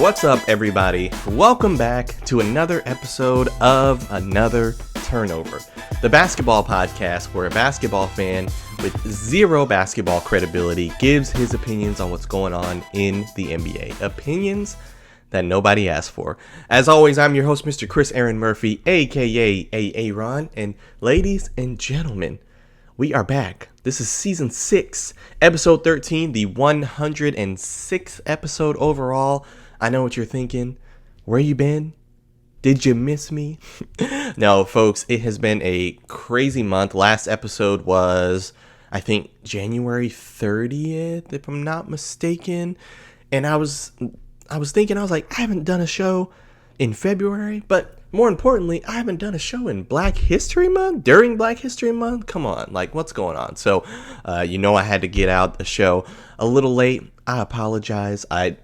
What's up, everybody? Welcome back to another episode of Another Turnover, the basketball podcast where a basketball fan with zero basketball credibility gives his opinions on what's going on in the NBA. Opinions that nobody asked for. As always, I'm your host, Mr. Chris Aaron Murphy, aka Aaron, and ladies and gentlemen, we are back. This is season 6, episode 13, the 106th episode overall. I know what you're thinking. Where you been? Did you miss me? No, folks, it has been a crazy month. Last episode was, I think, January 30th, if I'm not mistaken. And I was thinking, I was like, I haven't done a show in February, but more importantly, I haven't done a show in Black History Month, during Black History Month. Come on, like, what's going on? So, I had to get out a show a little late. I apologize. I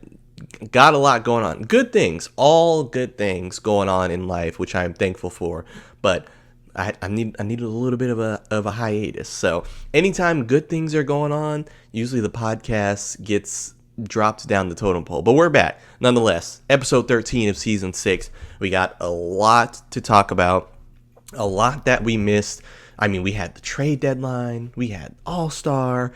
got a lot going on. Good things, all good things going on in life, which I'm thankful for. But I needed a little bit of a hiatus. So anytime good things are going on, usually the podcast gets dropped down the totem pole. But we're back nonetheless. Episode 13 of season 6. We got a lot to talk about, a lot that we missed. I mean, we had the trade deadline, we had All-Star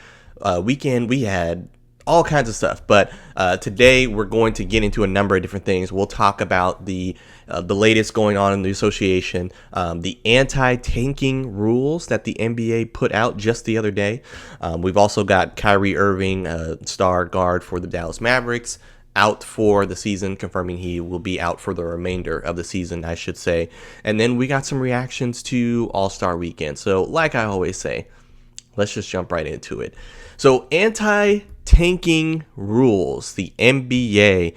weekend, we had all kinds of stuff. But today we're going to get into a number of different things. We'll talk about the latest going on in the association, the anti-tanking rules that the NBA put out just the other day. We've also got Kyrie Irving, star guard for the Dallas Mavericks, out for the season, confirming he will be out for the remainder of the season, I should say. And then we got some reactions to All-Star Weekend. So like I always say, let's just jump right into it. So anti-tanking rules. The NBA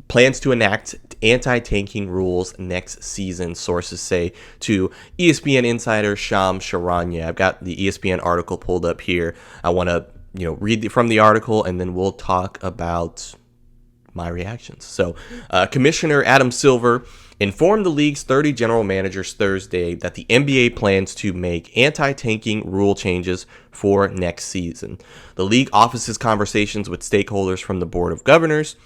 plans to enact anti-tanking rules next season, sources say to ESPN insider Shams Charania. I've got the ESPN article pulled up here. I want to read from the article, and then we'll talk about my reactions. So Commissioner Adam Silver informed the league's 30 general managers Thursday that the NBA plans to make anti-tanking rule changes for next season. The league office's conversations with stakeholders from the Board of Governors,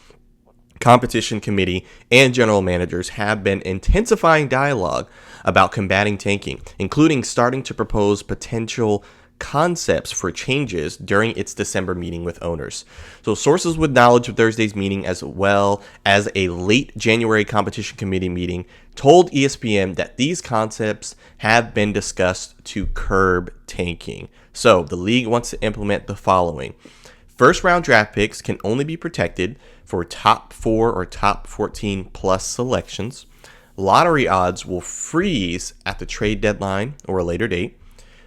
Competition Committee, and general managers have been intensifying dialogue about combating tanking, including starting to propose potential concepts for changes during its December meeting with owners. So sources with knowledge of Thursday's meeting, as well as a late January Competition Committee meeting, told ESPN that these concepts have been discussed to curb tanking. So the league wants to implement the following. First round draft picks can only be protected for top 4 or top 14 plus selections. Lottery odds will freeze at the trade deadline or a later date.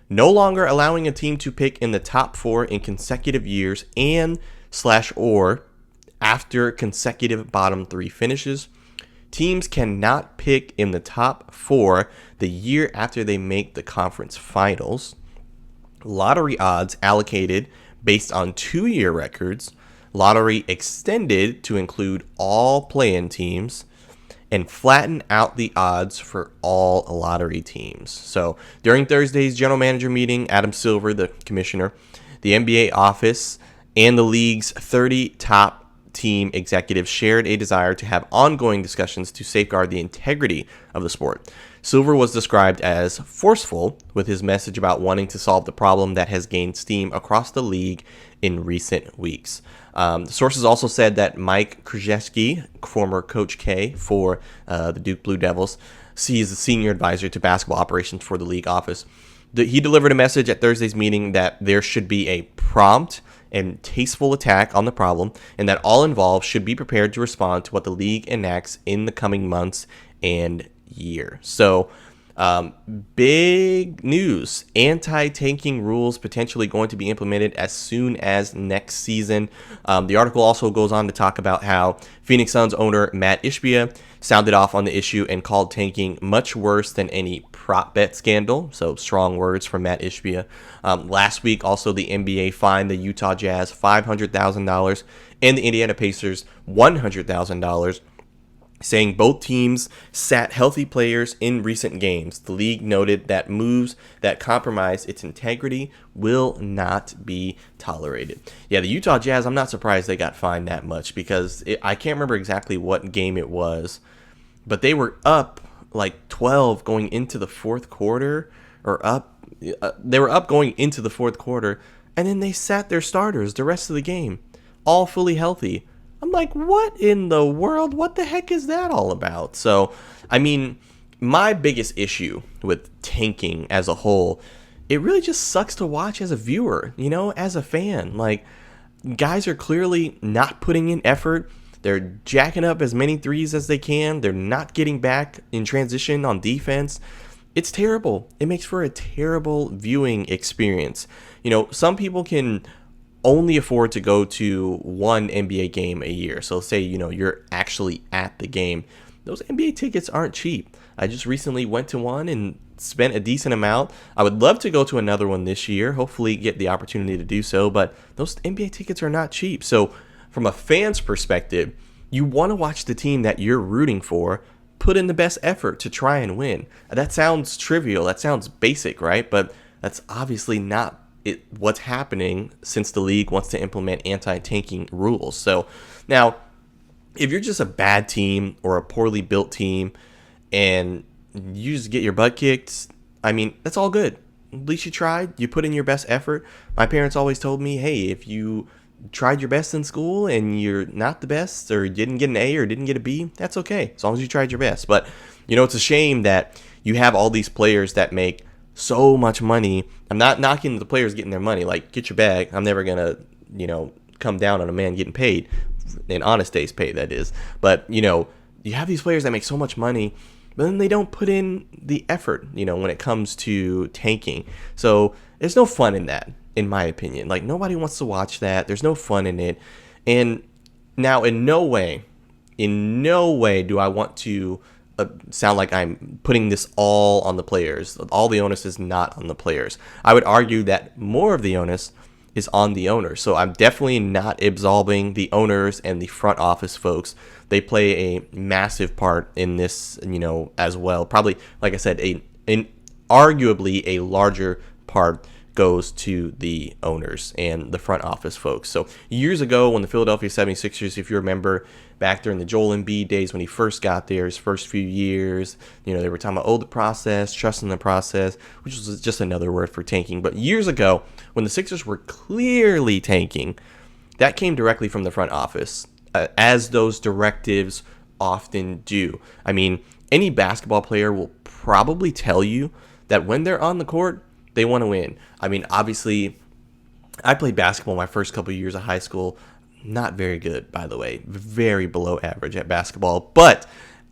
No longer allowing a team to pick in the top 4 in consecutive years and/or after consecutive bottom 3 finishes. Teams cannot pick in the top 4 the year after they make the conference finals. Lottery odds allocated based on 2-year records. Lottery extended to include all play-in teams. And flatten out the odds for all lottery teams. So during Thursday's general manager meeting, Adam Silver, the commissioner, the NBA office, and the league's 30 top team executives shared a desire to have ongoing discussions to safeguard the integrity of the sport. Silver was described as forceful with his message about wanting to solve the problem that has gained steam across the league in recent weeks. Sources also said that Mike Krzyzewski, former Coach K for the Duke Blue Devils, he's the senior advisor to basketball operations for the league office. He delivered a message at Thursday's meeting that there should be a prompt and tasteful attack on the problem, and that all involved should be prepared to respond to what the league enacts in the coming months and year. So big news. Anti-tanking rules potentially going to be implemented as soon as next season. The article also goes on to talk about how Phoenix Suns owner Matt Ishbia sounded off on the issue and called tanking much worse than any prop bet scandal. So strong words from Matt Ishbia. Last week, also, the NBA fined the Utah Jazz $500,000 and the Indiana Pacers $100,000 saying both teams sat healthy players in recent games. The league noted that moves that compromise its integrity will not be tolerated. Yeah, the Utah Jazz, I'm not surprised they got fined that much because I can't remember exactly what game it was, but they were up like 12 going into the fourth quarter, or up. They were up going into the fourth quarter, and then they sat their starters the rest of the game, all fully healthy. I'm like, what in the world? What the heck is that all about? So, I mean, my biggest issue with tanking as a whole, it really just sucks to watch as a viewer, as a fan. Like, guys are clearly not putting in effort. They're jacking up as many threes as they can. They're not getting back in transition on defense. It's terrible. It makes for a terrible viewing experience. Some people can only afford to go to one NBA game a year. So say, you're actually at the game. Those NBA tickets aren't cheap. I just recently went to one and spent a decent amount. I would love to go to another one this year, hopefully get the opportunity to do so, but those NBA tickets are not cheap. So from a fan's perspective, you want to watch the team that you're rooting for put in the best effort to try and win. That sounds trivial. That sounds basic, right? But that's obviously not what's happening since the league wants to implement anti-tanking rules. So now, if you're just a bad team or a poorly built team and you just get your butt kicked, I mean, that's all good. At least you tried. You put in your best effort. My parents always told me, hey, if you tried your best in school and you're not the best, or didn't get an A or didn't get a B, that's okay, as long as you tried your best. But, it's a shame that you have all these players that make so much money. I'm not knocking the players getting their money. Like, get your bag. I'm never going to, come down on a man getting paid, an honest day's pay, that is. But, you have these players that make so much money, but then they don't put in the effort, when it comes to tanking. So there's no fun in that, in my opinion. Like, nobody wants to watch that. There's no fun in it. And now, in no way do I want to sound like I'm putting this all on the players. All the onus is not on the players. I would argue that more of the onus is on the owners. So I'm definitely not absolving the owners and the front office folks. They play a massive part in this, as well. Probably, like I said, arguably a larger part goes to the owners and the front office folks. So years ago, when the Philadelphia 76ers, if you remember, back during the Joel Embiid days when he first got there, his first few years, they were talking about, the process, trusting the process, which was just another word for tanking. But years ago, when the Sixers were clearly tanking, that came directly from the front office, as those directives often do. I mean, any basketball player will probably tell you that when they're on the court, they want to win. I mean, obviously, I played basketball my first couple of years of high school. Not very good, by the way. Very below average at basketball. But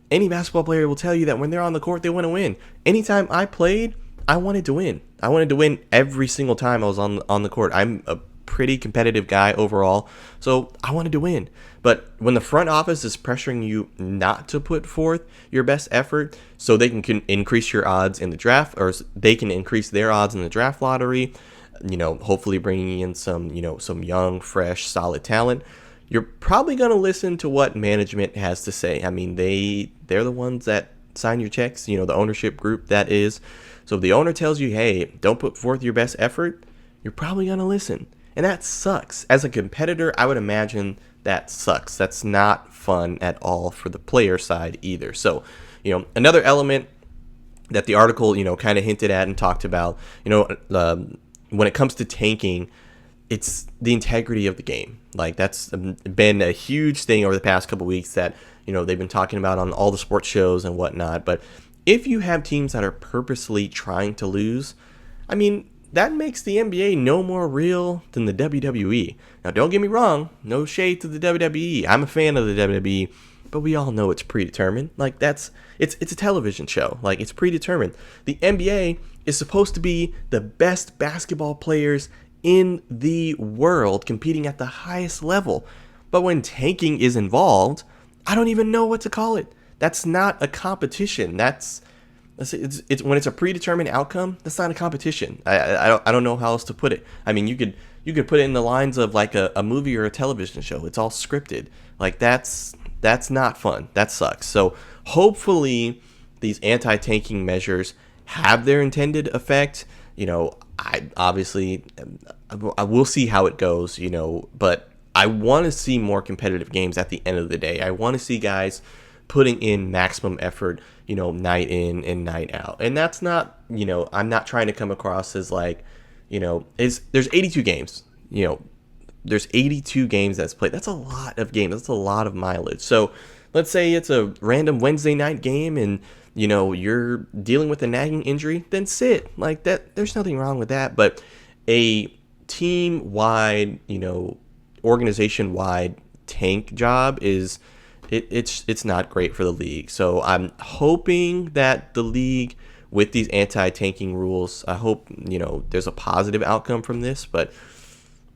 any basketball player will tell you that when they're on the court, they want to win. Anytime I played, I wanted to win. I wanted to win every single time I was on the court. I'm a pretty competitive guy overall, so I wanted to win. But when the front office is pressuring you not to put forth your best effort so they can increase your odds in the draft, or they can increase their odds in the draft lottery, hopefully bringing in some young, fresh, solid talent, you're probably going to listen to what management has to say. I mean, they're the ones that sign your checks, the ownership group, that is. So if the owner tells you, hey, don't put forth your best effort, you're probably going to listen. And that sucks. As a competitor, I would imagine that sucks. That's not fun at all for the player side either. So, another element that the article, kind of hinted at and talked about, when it comes to tanking, it's the integrity of the game. Like, that's been a huge thing over the past couple weeks that, they've been talking about on all the sports shows and whatnot. But if you have teams that are purposely trying to lose, I mean, that makes the NBA no more real than the WWE. Now, don't get me wrong, no shade to the WWE. I'm a fan of the WWE, but we all know it's predetermined. Like, it's a television show. Like, it's predetermined. The NBA is supposed to be the best basketball players in the world competing at the highest level. But when tanking is involved, I don't even know what to call it. That's not a competition. It's when it's a predetermined outcome, that's not a competition. I don't know how else to put it. I mean, you could put it in the lines of like a movie or a television show. It's all scripted. Like, that's That's not fun. That sucks. So hopefully these anti-tanking measures have their intended effect. I will see how it goes, but I want to see more competitive games at the end of the day. I want to see guys putting in maximum effort, night in and night out. And that's not, I'm not trying to come across as like, there's 82 games, there's 82 games that's played. That's a lot of games. That's a lot of mileage. So let's say it's a random Wednesday night game and, you're dealing with a nagging injury, then sit like that. There's nothing wrong with that. But a team-wide, organization-wide tank job is it's not great for the league. So I'm hoping that the league, with these anti-tanking rules, I hope there's a positive outcome from this. But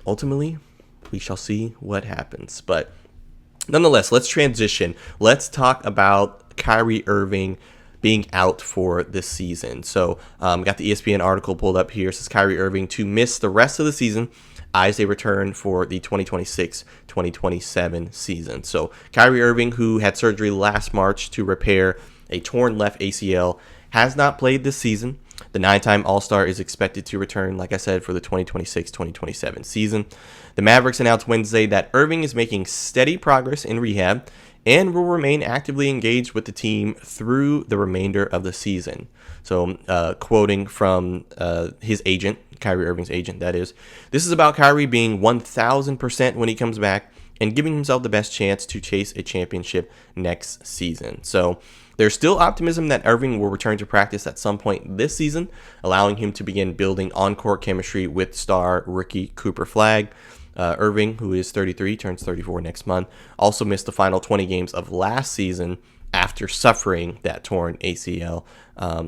ultimately, we shall see what happens. But nonetheless, let's transition. Let's talk about Kyrie Irving being out for this season. So got the ESPN article pulled up here. It says Kyrie Irving to miss the rest of the season as they return for the 2026-2027 season. So Kyrie Irving, who had surgery last March to repair a torn left ACL, has not played this season. The 9-time All-Star is expected to return, like I said, for the 2026-2027 season. The Mavericks announced Wednesday that Irving is making steady progress in rehab and will remain actively engaged with the team through the remainder of the season. So, quoting from his agent, Kyrie Irving's agent, that is, this is about Kyrie being 1,000% when he comes back and giving himself the best chance to chase a championship next season. So, there's still optimism that Irving will return to practice at some point this season, allowing him to begin building on-court chemistry with star rookie Cooper Flagg. Irving, who is 33, turns 34 next month, also missed the final 20 games of last season after suffering that torn ACL.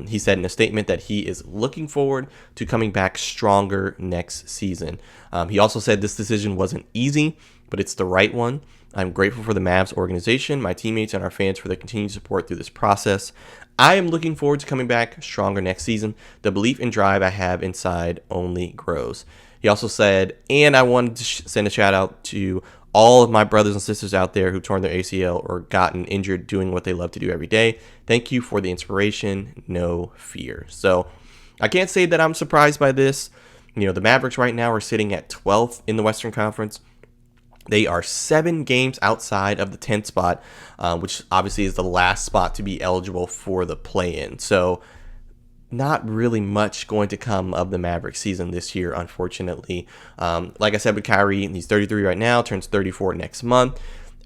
He said in a statement that he is looking forward to coming back stronger next season. He also said this decision wasn't easy, but it's the right one. I'm grateful for the Mavs organization, my teammates, and our fans for their continued support through this process. I am looking forward to coming back stronger next season. The belief and drive I have inside only grows. He also said, and I wanted to send a shout out to all of my brothers and sisters out there who torn their ACL or gotten injured doing what they love to do every day. Thank you for the inspiration. No fear. So I can't say that I'm surprised by this. The Mavericks right now are sitting at 12th in the Western Conference. They are 7 games outside of the 10th spot, which obviously is the last spot to be eligible for the play-in. So not really much going to come of the Mavericks season this year, unfortunately. Like I said with Kyrie, he's 33 right now, turns 34 next month.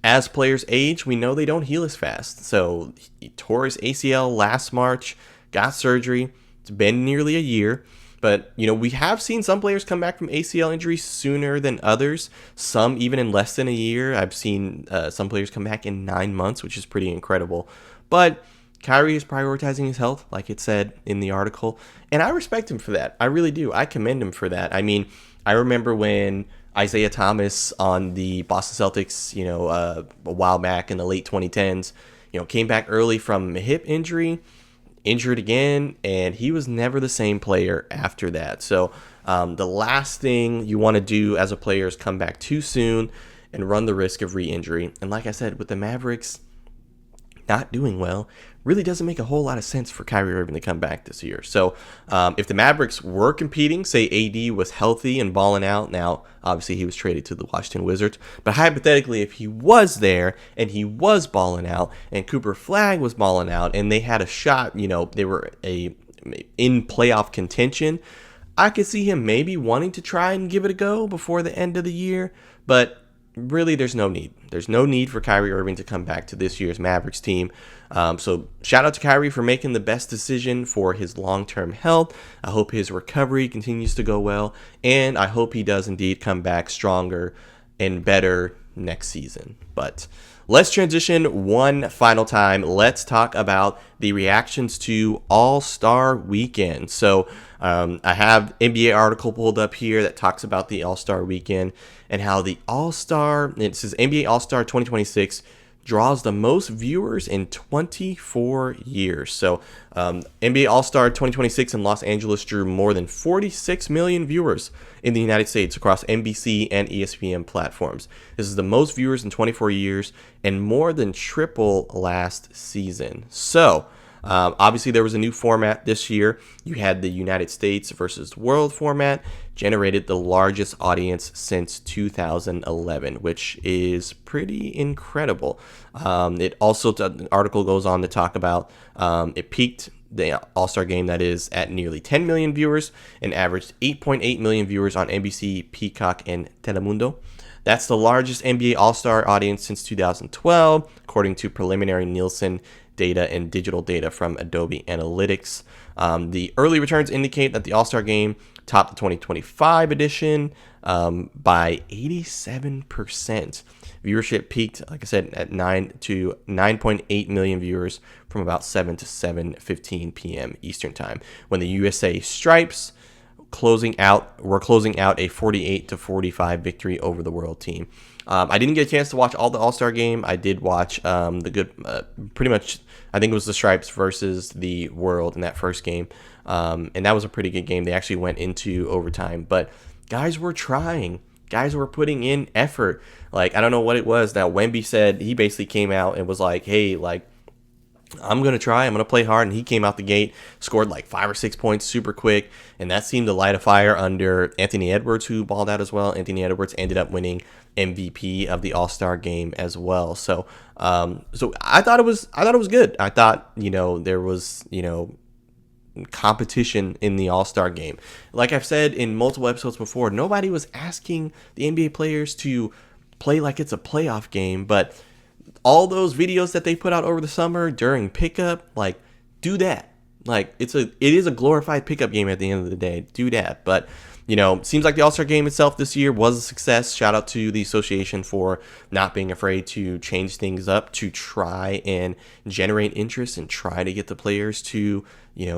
As players age, we know they don't heal as fast. So he tore his ACL last March, got surgery. It's been nearly a year. But, we have seen some players come back from ACL injuries sooner than others, some even in less than a year. I've seen some players come back in 9 months, which is pretty incredible. But Kyrie is prioritizing his health, like it said in the article, and I respect him for that. I really do. I commend him for that. I mean, I remember when Isaiah Thomas on the Boston Celtics, a while back in the late 2010s, came back early from a hip injury, injured again, and he was never the same player after that. So the last thing you want to do as a player is come back too soon and run the risk of re-injury. And like I said, with the Mavericks not doing well, really doesn't make a whole lot of sense for Kyrie Irving to come back this year. So if the Mavericks were competing, say AD was healthy and balling out, now obviously he was traded to the Washington Wizards, but hypothetically if he was there and he was balling out and Cooper Flagg was balling out and they had a shot, they were in playoff contention, I could see him maybe wanting to try and give it a go before the end of the year, but really, there's no need. There's no need for Kyrie Irving to come back to this year's Mavericks team. So shout out to Kyrie for making the best decision for his long-term health. I hope his recovery continues to go well, and I hope he does indeed come back stronger and better next season. But let's transition one final time. Let's talk about the reactions to All-Star Weekend. So I have NBA article pulled up here that talks about the All-Star Weekend and how the All-Star, it says NBA All-Star 2026 draws the most viewers in 24 years. So NBA All-Star 2026 in Los Angeles drew more than 46 million viewers in the United States across NBC and ESPN platforms. This is the most viewers in 24 years and more than triple last season. So obviously, there was a new format this year. You had the United States versus world format, generated the largest audience since 2011, which is pretty incredible. It also, the article goes on to talk about it peaked the All-Star game, that is, at nearly 10 million viewers and averaged 8.8 million viewers on NBC, Peacock, and Telemundo. That's the largest NBA All-Star audience since 2012, according to preliminary Nielsen data and digital data from Adobe Analytics. The early returns indicate that the All-Star Game topped the 2025 edition by 87%. Viewership peaked, like I said, at 9 to 9.8 million viewers from about 7 to 7:15 p.m. Eastern Time, when the USA Stripes were closing out a 48-45 victory over the world team. I didn't get a chance to watch all the All-Star game. I did watch pretty much, I think it was the Stripes versus the World in that first game. And that was a pretty good game. They actually went into overtime. But guys were trying. Guys were putting in effort. Like, I don't know what it was. Now, Wemby said, he basically came out and was like, hey, like, I'm going to try. I'm going to play hard. And he came out the gate, scored like 5 or 6 points super quick. And that seemed to light a fire under Anthony Edwards, who balled out as well. Anthony Edwards ended up winning MVP of the All-Star game as well. So I thought it was good. I thought, there was, competition in the All-Star game. Like I've said in multiple episodes before, nobody was asking the NBA players to play like it's a playoff game, but all those videos that they put out over the summer during pickup, like, do that. Like, it is a glorified pickup game at the end of the day. Do that. But, seems like the All-Star game itself this year was a success. Shout out to the association for not being afraid to change things up, to try and generate interest and try to get the players to,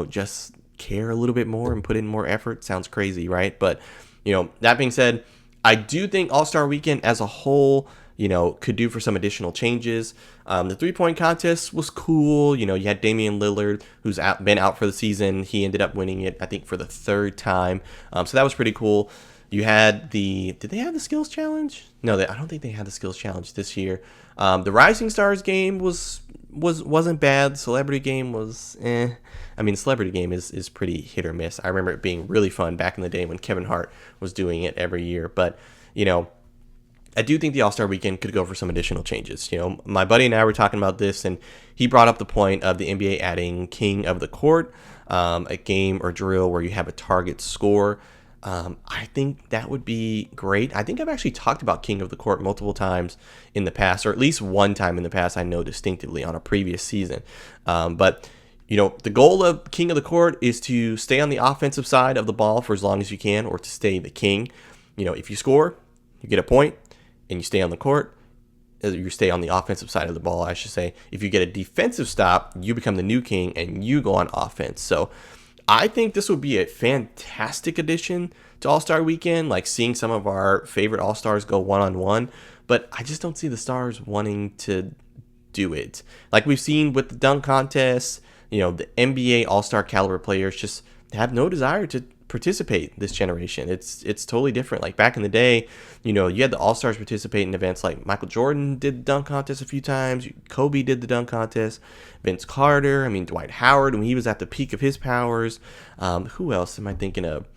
just care a little bit more and put in more effort. Sounds crazy, right? But, that being said, I do think All-Star Weekend as a whole, could do for some additional changes. The 3-point contest was cool. You had Damian Lillard, who's been out for the season. He ended up winning it, I think, for the 3rd time. So that was pretty cool. You had did they have the skills challenge? No, I don't think they had the skills challenge this year. The Rising Stars game wasn't bad. The Celebrity game was I mean, Celebrity game is pretty hit or miss. I remember it being really fun back in the day when Kevin Hart was doing it every year. But, I do think the All-Star Weekend could go for some additional changes. My buddy and I were talking about this, and he brought up the point of the NBA adding King of the Court, a game or drill where you have a target score. I think that would be great. I think I've actually talked about King of the Court multiple times in the past, or at least one time in the past I know distinctively on a previous season. But the goal of King of the Court is to stay on the offensive side of the ball for as long as you can, or to stay the king. If you score, you get a point, and you stay on the court. You stay on the offensive side of the ball, I should say. If you get a defensive stop, you become the new king, and you go on offense. So I think this would be a fantastic addition to All-Star Weekend, like seeing some of our favorite All-Stars go one-on-one. But I just don't see the Stars wanting to do it. Like we've seen with the dunk contest, the NBA All-Star caliber players just have no desire to participate this generation. It's totally different. Like back in the day, you had the All-Stars participate in events like Michael Jordan did the dunk contest a few times, Kobe did the dunk contest, Vince Carter, Dwight Howard when he was at the peak of his powers. Who else am I thinking of?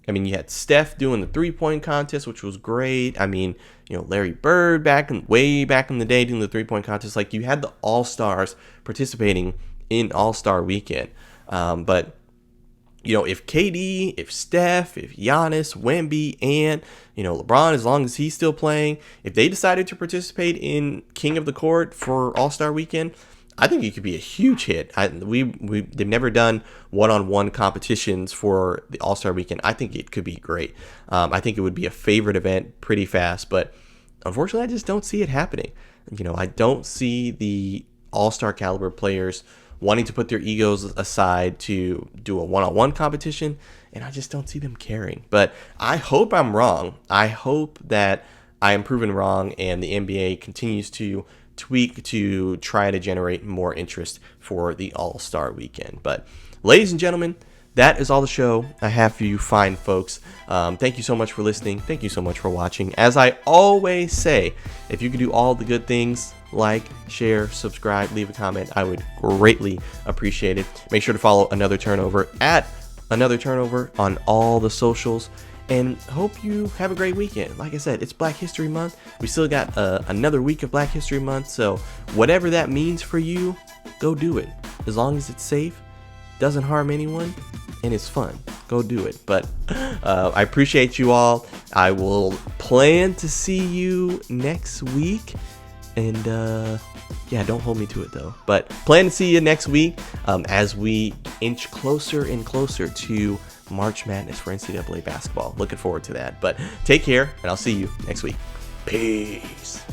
You had Steph doing the 3-point contest, which was great. Larry Bird way back in the day doing the 3-point contest. Like you had the All-Stars participating in All-Star Weekend. But if KD, if Steph, if Giannis, Wemby, and, LeBron, as long as he's still playing, if they decided to participate in King of the Court for All-Star Weekend, I think it could be a huge hit. They've never done one-on-one competitions for the All-Star Weekend. I think it could be great. I think it would be a favorite event pretty fast, but unfortunately, I just don't see it happening. I don't see the All-Star caliber players wanting to put their egos aside to do a one-on-one competition, and I just don't see them caring. But I hope I'm wrong. I hope that I am proven wrong and the NBA continues to tweak to try to generate more interest for the All-Star weekend. But ladies and gentlemen, that is all the show I have for you fine folks. Thank you so much for listening. Thank you so much for watching. As I always say, if you could do all the good things, like, share, subscribe, leave a comment, I would greatly appreciate it. Make sure to follow Another Turnover at Another Turnover on all the socials. And hope you have a great weekend. Like I said, it's Black History Month. We still got another week of Black History Month. So whatever that means for you, go do it. As long as it's safe, doesn't harm anyone, and it's fun. Go do it. But I appreciate you all. I will plan to see you next week. And yeah, don't hold me to it though. But plan to see you next week as we inch closer and closer to March Madness for NCAA basketball. Looking forward to that. But take care, and I'll see you next week. Peace.